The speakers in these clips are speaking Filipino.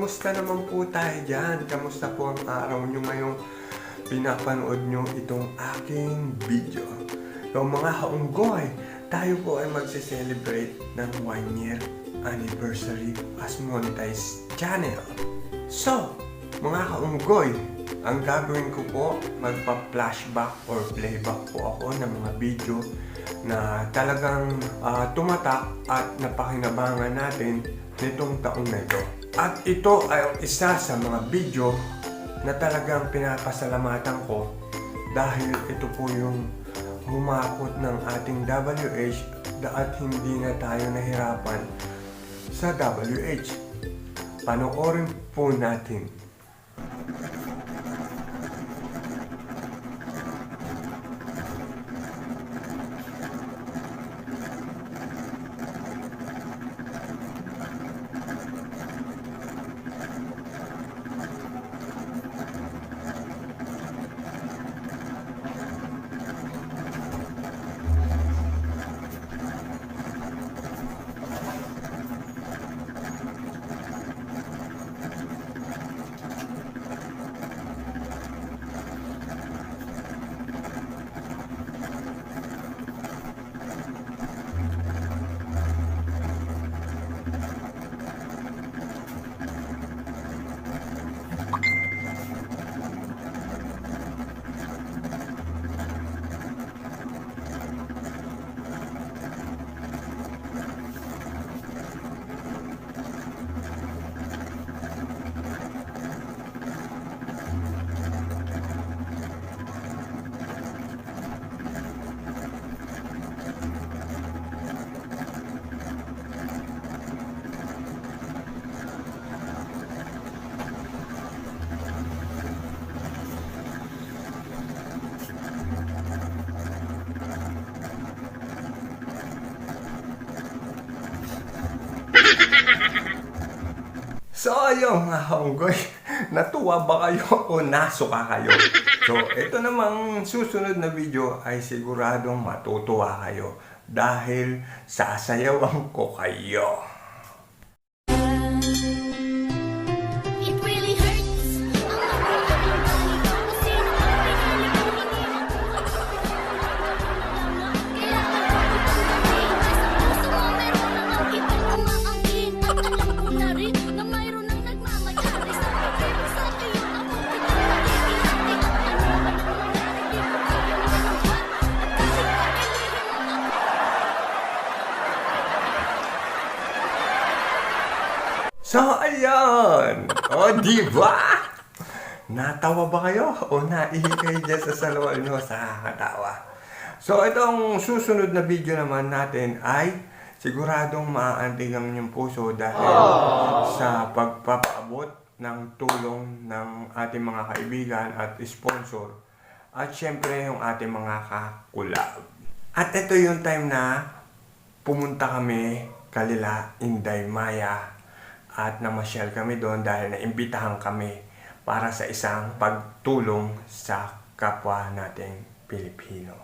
kamusta naman po tayo dyan? Kamusta po ang araw nyo ngayong pinapanood nyo itong aking video? So mga kaunggoy, tayo po ay magse-celebrate ng 1 year anniversary as monetized channel. So, mga kaunggoy, ang gagawin ko po, magpa-flashback or playback po ako ng mga video na talagang tumatak at napakinabangan natin nitong taon na ito. At ito ay isa sa mga video na talagang pinapasalamatan ko dahil ito po yung humakot ng ating WH at hindi na tayo nahirapan sa WH. Panoorin po natin. So ayun mga kaunggoy, natuwa ba kayo o nasuka kayo? So ito namang susunod na video ay siguradong matutuwa kayo dahil sasayawan ko kayo. It really hurts. So ayan! O diba? Natawa ba kayo o naihi kayo dyan sa salawa nyo sa kakatawa? So itong susunod na video naman natin ay siguradong maaantigan yung puso dahil sa pagpapaabot ng tulong ng ating mga kaibigan at sponsor at syempre yung ating mga kakulab. At ito yung time na pumunta kami kalila Inday Maya at namasyal kami doon dahil naimbitahan kami para sa isang pagtulong sa kapwa nating Pilipino.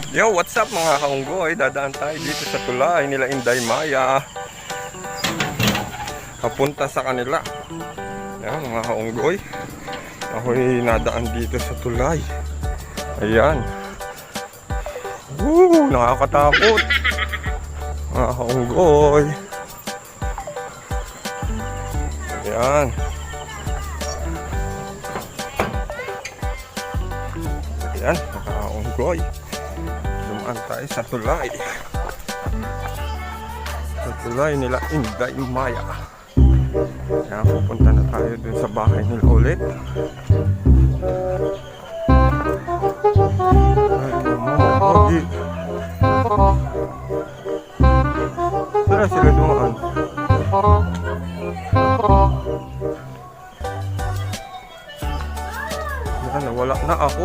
Yo, what's up mga kaunggoy? Dadaan tayo dito sa tulay nila Inday Maya. Papunta sa kanila. Yan mga kaunggoy. Ako'y nadaan dito sa tulay. Ayan. Woo! Nakakatakot. Mga kaunggoy. Ayan. Ayan, mga kaunggoy. Dumaan tayo sa tulay. Sa tulay nila Inday Maya. Kaya pupunta na tayo dun sa bahay nila ulit. Ay, mga pogi. Saan sila dumaan? Yan, nawala na ako.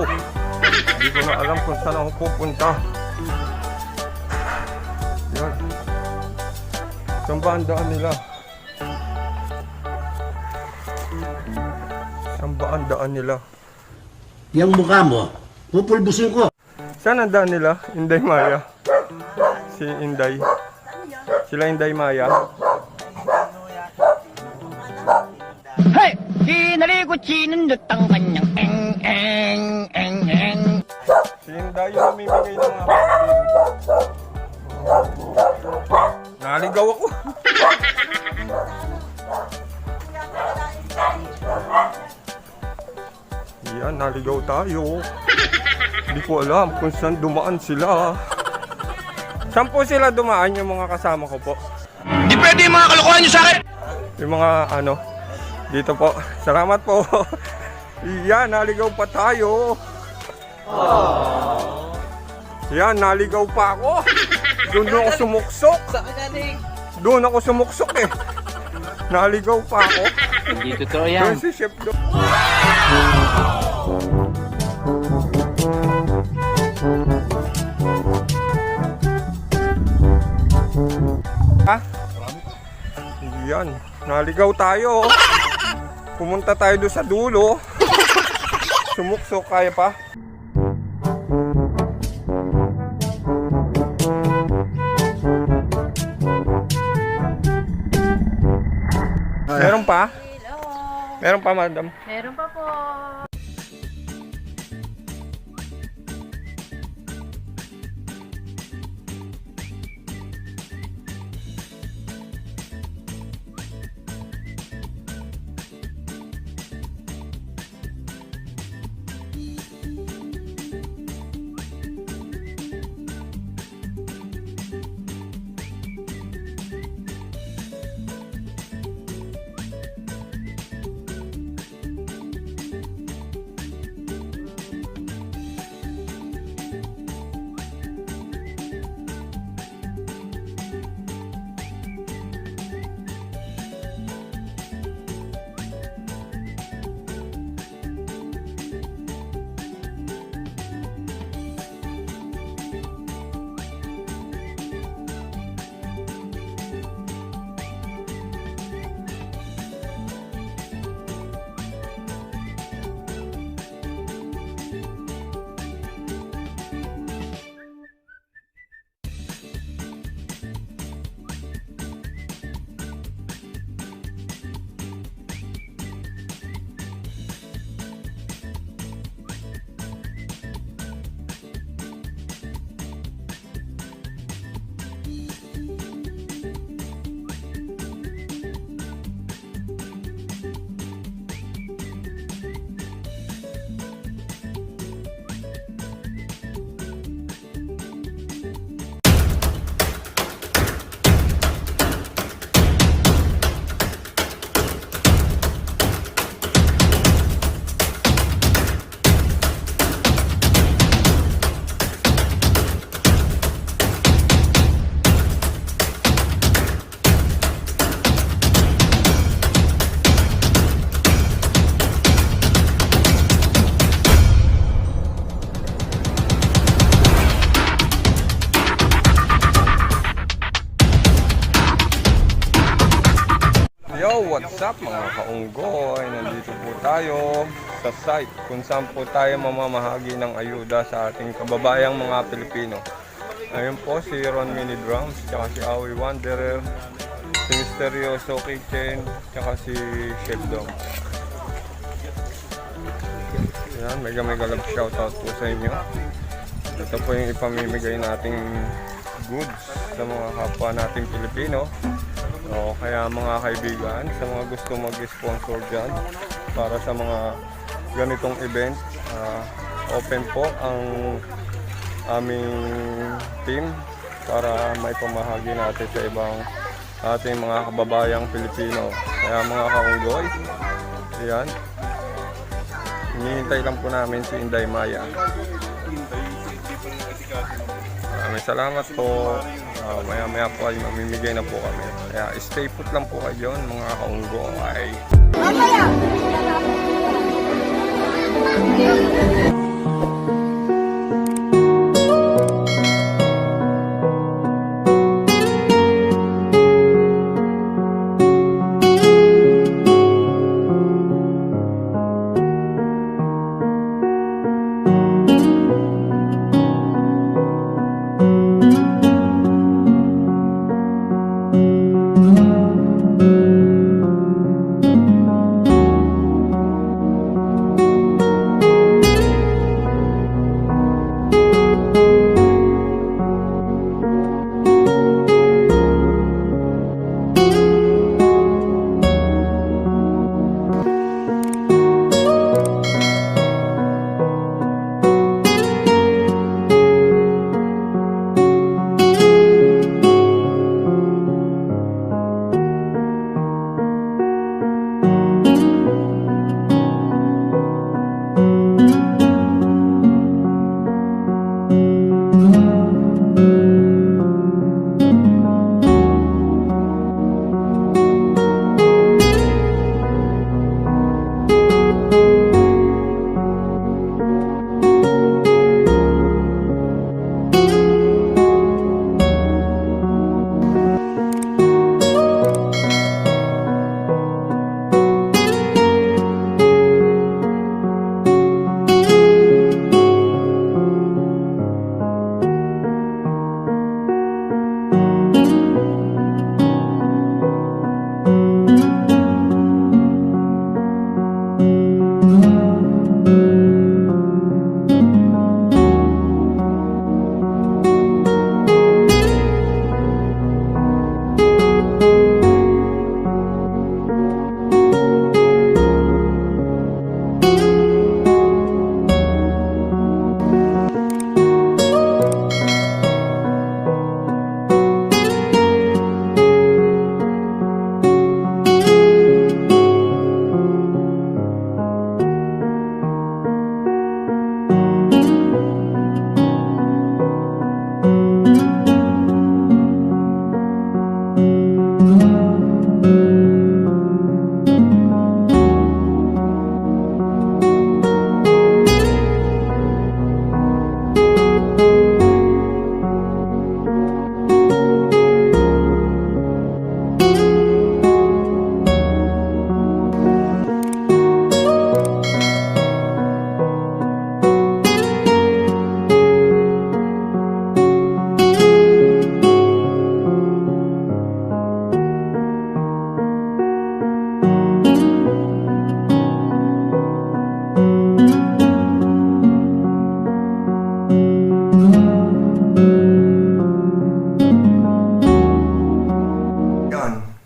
Hindi ko na alam kung saan ako pupunta. Yan. Saan ba ang daan nila? Saan ba ang daan nila? Yang mukha mo, pupulbusin ko. Saan ang daan nila? Inday Maya. Si Inday. Sila Inday Maya. Hey! Kinalikutsinin ang kanyang eng. Si Inday yung namimigay ng mga naligaw ako. Yan, naligaw tayo. Hindi ko alam kung saan dumaan sila. Saan po sila dumaan yung mga kasama ko po? Di pwede yung mga kalokohan nyo sa akin! Yung mga ano, dito po. Salamat po. Yan, naligaw pa tayo. Yan, naligaw pa ako. Doon ako sumuksok. Doon ako sumuksok eh. Naligaw pa ako. Hindi totoo yan. Doon si Chef Do. Ha? Yan, naligaw tayo. Pumunta tayo doon sa dulo. Sumuksok, kaya pa? Meron pa? Hello. Meron pa, madam? Meron pa po. up mga kaunggoy? Nandito po tayo sa site kung saan po tayo mamamahagi ng ayuda sa ating kababayang mga Pilipino. Ayun po si Ron Mini Drums, tsaka si Awi Wanderer, si Misterioso Kitchen, tsaka si Chef Dom. Yan, mega love shoutout po sa inyo. Ito po yung ipamimigay nating goods sa mga kapwa nating Pilipino. O kaya mga kaibigan, sa mga gusto mag-sponsor dyan para sa mga ganitong event, open po ang aming team para may pamahagi natin sa ibang ating mga kababayang Pilipino. Kaya mga kaunggoy, yan, hinihintay lang po namin si Inday Maya. Maraming salamat po. Maya po ay mamimigay na po kami. Kaya stay put lang po kayo dyan mga kaunggoy.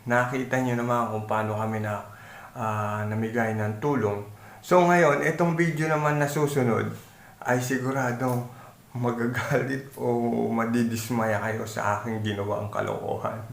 Nakita nyo naman kung paano kami namigay ng tulong. So ngayon, itong video naman na susunod ay siguradong magagalit o madidismaya kayo sa aking ginawang kalokohan.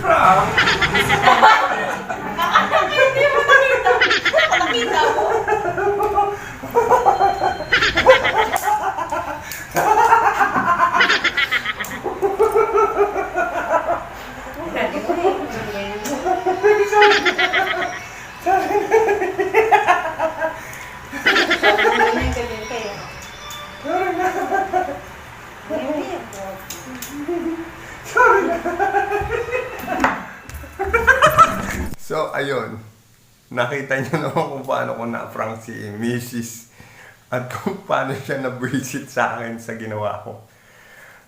Prank! Hindi mo nakita. Nakita mo. So, ayun. Nakita niyo naman kung paano ko na-prank si Mrs. At kung paano siya na-visit sa akin sa ginawa ko.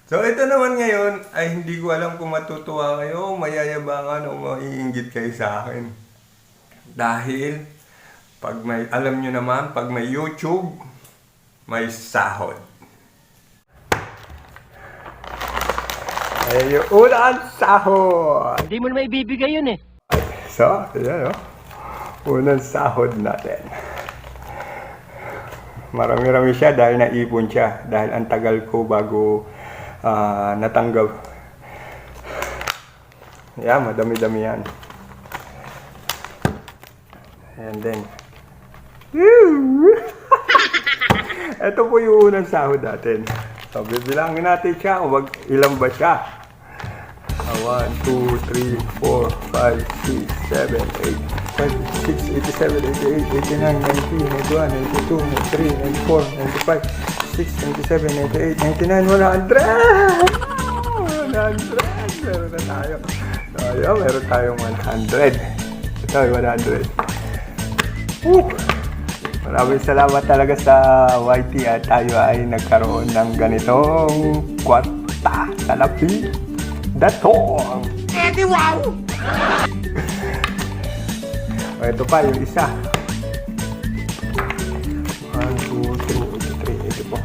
So, ito naman ngayon ay hindi ko alam kung matutuwa kayo, mayayabangan o maiinggit kayo sa akin. Dahil, pag may, alam nyo naman, pag may YouTube, may sahod. Ay, yung unang sahod! Hindi mo na maibibigay yun eh. So, ayan o. Unang sahod natin. Marami-rami siya dahil naipon siya. Dahil ang tagal ko bago natanggap. Yeah, madami-dami yan. And then, ito po yung unang sahod natin. So, bibilangin natin siya kung ilan ba siya. 1, 2, 3, 4, 5, 6, 7, 8, 5, 6, 87, 88, 89, 90, 91, 92, 93, 94, 95, 6, 97, 98, 99, 100! 100! Meron na tayo. So, ayun, meron tayong 100. Ito, 100. Woo! Maraming salamat talaga sa YT at tayo ay nagkaroon ng ganitong kwarta salapi. Datong! Eddie, wow! Ito pa, yung isa. 1, 2, 3, 84,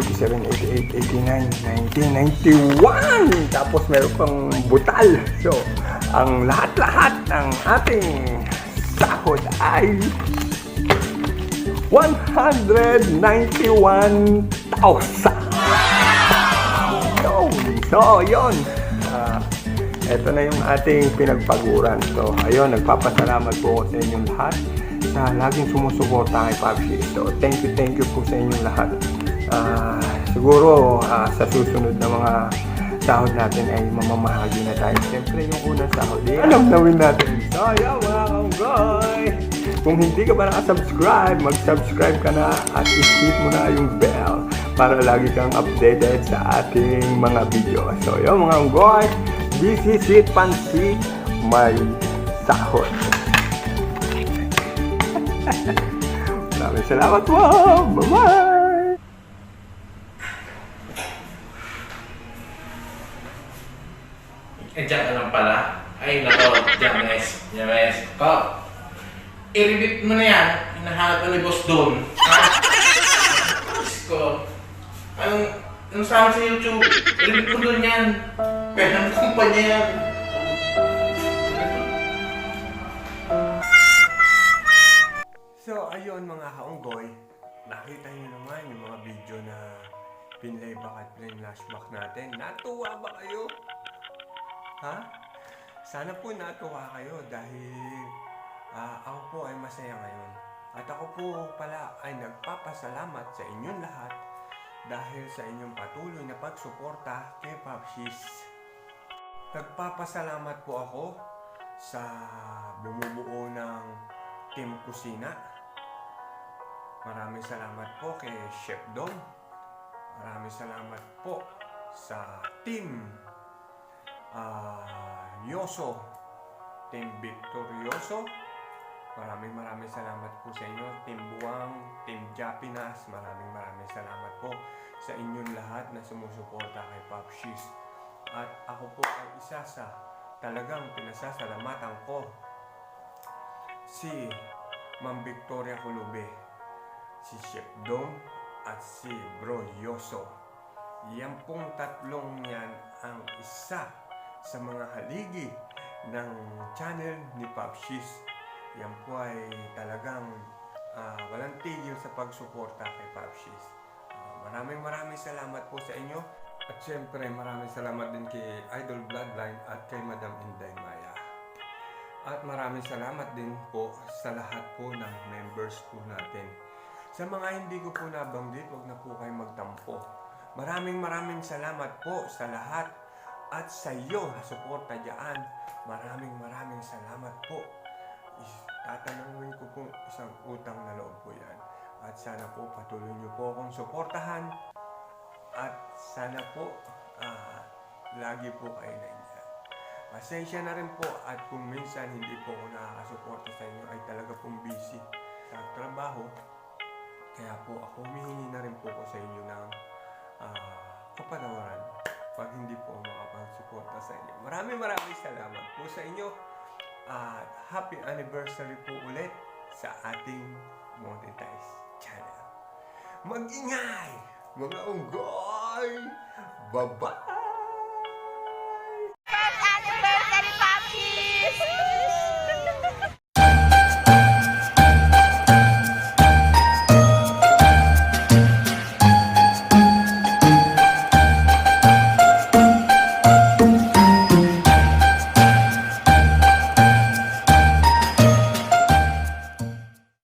86, 87, 88, 89, 90, 91! Tapos meron pang butal. So, ang lahat-lahat ng ating sahod ay 191,000! So, yun. Ito na yung ating pinagpaguran. So, ayun, nagpapasalamat po ako sa inyong lahat sa laging sumusuporta kay Papsi. So, thank you po sa inyong lahat. Siguro, sa susunod na mga sahod natin ay mamamahagi na tayo. Siyempre, yung unang sahod, anong gawin natin? So, ayun, mga kaunggoy. Kung hindi ka ba nakasubscribe, mag-subscribe ka na at i-hit mo na yung bell para lagi kang updated sa ating mga video. So, yun mga unggoy, this is it, Pansit, may sahod. Maraming salamat po. Bye-bye! Diyan ka lang pala. Ay, nako, James. James. Ko, i-repeat mo na yan. Hinahanap ko ni boss doon. Ha? Diyos ko. Anong saan sa YouTube? I-repeat mo doon yan. Pwede ng kumpanya yan. So, ayun mga kaunggoy, nakita niyo naman yung mga video na pinlayback at pinlashback natin. Natuwa ba kayo? Ha? Sana po natuwa kayo dahil ako po ay masaya ngayon. At ako po pala ay nagpapasalamat sa inyong lahat dahil sa inyong patuloy na pagsuporta kay Papsis. Nagpapasalamat po ako sa bumubuo ng Team Kusina. Maraming salamat po kay Chef Dom. Maraming salamat po sa Team Yoso, Team Victorioso. Maraming salamat po sa inyo, Team Buwang, Team Japinas. Maraming salamat po sa inyong lahat na sumusuporta kay Papsis. At ako po ay isa sa talagang pinasasalamatan ko, si Ma'am Victoria Kulube, si Chef Dom at si Bro Yoso. Yan pong tatlong yan ang isa sa mga haligi ng channel ni Papsis. Yan po ay talagang walang tigil sa pagsuporta kay Papsis. Maraming salamat po sa inyo. At syempre, maraming salamat din kay Idol Bloodline at kay Madam Inday Maya. At maraming salamat din po sa lahat po ng members po natin. Sa mga hindi ko po nabanggit, huwag na po kayo magtampo. Maraming salamat po sa lahat at sa iyo na suporta dyan. Maraming salamat po. Tatanungin ko po isang utang na loob po yan. At sana po patuloy niyo po akong suportahan. At sana po lagi po kayo nandiyan. Pasensya na rin po at kung minsan hindi po ako nakakasuporta sa inyo ay talaga pong busy sa trabaho. Kaya po ako humihingi na rin po ko sa inyo ng kapatawaran pag hindi po makapagsuporta sa inyo. Maraming salamat po sa inyo at happy anniversary po ulit sa ating monetized channel. Mag-ingay! Mga unggoy! Bye-bye!